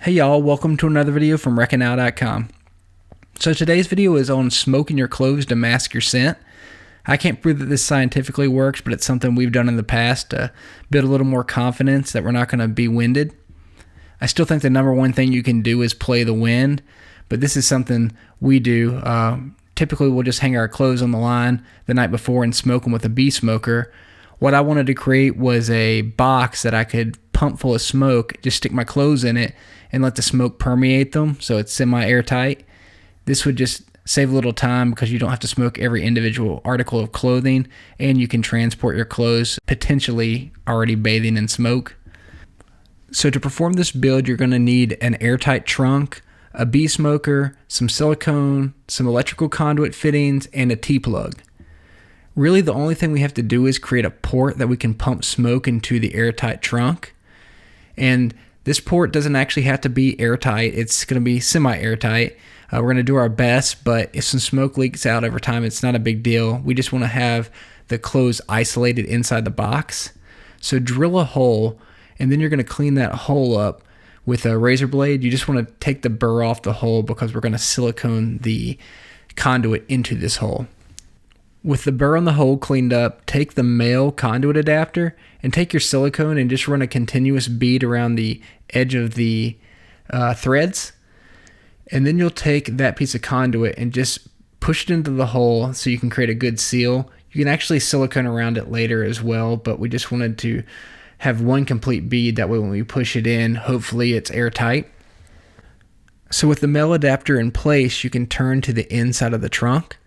Hey y'all, welcome to another video from WreckingNow.com. So today's video is on smoking your clothes to mask your scent. I can't prove that this scientifically works, but it's something we've done in the past to build a little more confidence that we're not going to be winded. I still think the number one thing you can do is play the wind, but this is something we do. Typically we'll just hang our clothes on the line the night before and smoke them with a bee smoker. What I wanted to create was a box that I could pump full of smoke, just stick my clothes in it and let the smoke permeate them so it's semi-airtight. This would just save a little time because you don't have to smoke every individual article of clothing, and you can transport your clothes potentially already bathing in smoke. So to perform this build, you're going to need an airtight trunk, a bee smoker, some silicone, some electrical conduit fittings, and a T-plug. Really the only thing we have to do is create a port that we can pump smoke into the airtight trunk. And this port doesn't actually have to be airtight. It's going to be semi-airtight. We're going to do our best, but if some smoke leaks out over time, it's not a big deal. We just want to have the clothes isolated inside the box. So drill a hole, and then you're going to clean that hole up with a razor blade. You just want to take the burr off the hole because we're going to silicone the conduit into this hole. With the burr on the hole cleaned up, take the male conduit adapter and take your silicone and just run a continuous bead around the edge of the threads. And then you'll take that piece of conduit and just push it into the hole so you can create a good seal. You can actually silicone around it later as well, but we just wanted to have one complete bead. That way when we push it in, hopefully it's airtight. So with the male adapter in place, you can turn to the inside of the trunk.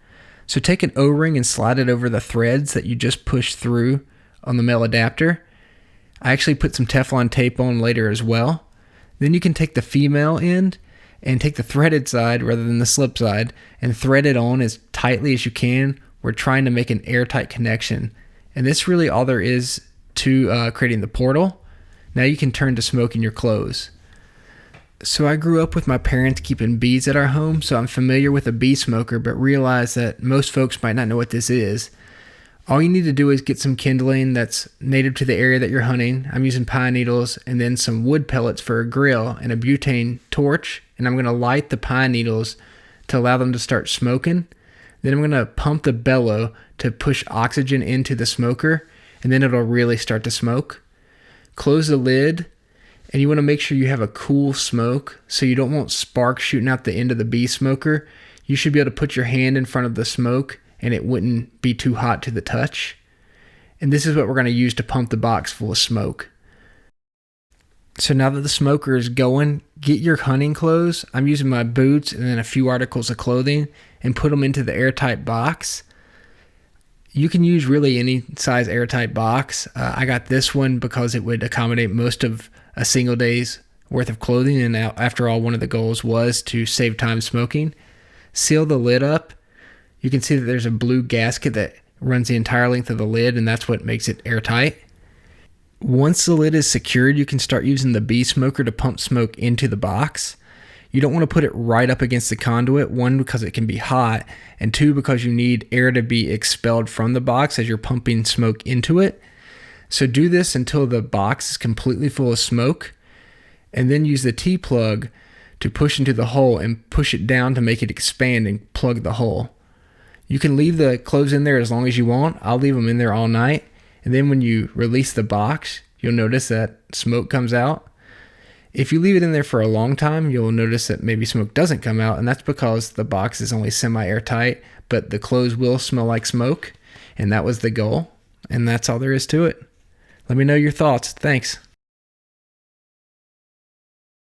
So take an O-ring and slide it over the threads that you just pushed through on the male adapter. I actually put some Teflon tape on later as well. Then you can take the female end and take the threaded side rather than the slip side and thread it on as tightly as you can. We're trying to make an airtight connection. And this really all there is to creating the portal. Now you can turn to smoking your clothes. So I grew up with my parents keeping bees at our home, so I'm familiar with a bee smoker, but realize that most folks might not know what this is. All you need to do is get some kindling that's native to the area that you're hunting. I'm using pine needles and then some wood pellets for a grill and a butane torch, and I'm going to light the pine needles to allow them to start smoking. Then I'm going to pump the bellow to push oxygen into the smoker, and then it'll really start to smoke. Close the lid. And you want to make sure you have a cool smoke so you don't want sparks shooting out the end of the bee smoker. You should be able to put your hand in front of the smoke and it wouldn't be too hot to the touch. And this is what we're going to use to pump the box full of smoke. So now that the smoker is going, get your hunting clothes. I'm using my boots and then a few articles of clothing and put them into the airtight box. You can use really any size airtight box. I got this one because it would accommodate most of a single day's worth of clothing, and after all, one of the goals was to save time smoking. Seal the lid up. You can see that there's a blue gasket that runs the entire length of the lid, and that's what makes it airtight. Once the lid is secured, you can start using the bee smoker to pump smoke into the box. You don't want to put it right up against the conduit, one, because it can be hot, and two, because you need air to be expelled from the box as you're pumping smoke into it. So do this until the box is completely full of smoke, and then use the T-plug to push into the hole and push it down to make it expand and plug the hole. You can leave the clothes in there as long as you want. I'll leave them in there all night, and then when you release the box, you'll notice that smoke comes out. If you leave it in there for a long time, you'll notice that maybe smoke doesn't come out, and that's because the box is only semi-airtight, but the clothes will smell like smoke, and that was the goal, and that's all there is to it. Let me know your thoughts. Thanks.